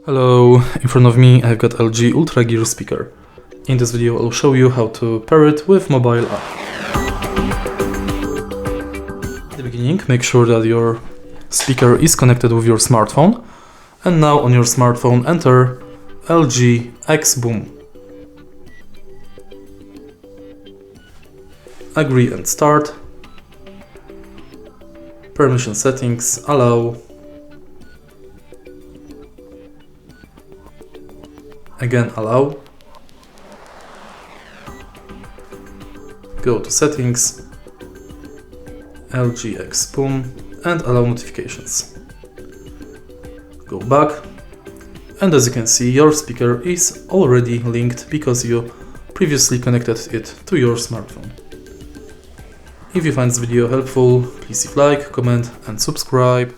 Hello, in front of me I've got LG Ultra Gear speaker. In this video I'll show you how to pair it with mobile app. At the beginning, make sure that your speaker is connected with your smartphone. And now on your smartphone enter LG X Boom. Agree and start. Permission settings, allow. Again allow. Go to settings, LG X Boom, and allow notifications. Go back, and as you can see your speaker is already linked because you previously connected it to your smartphone. If you find this video helpful, please leave a like, comment and subscribe.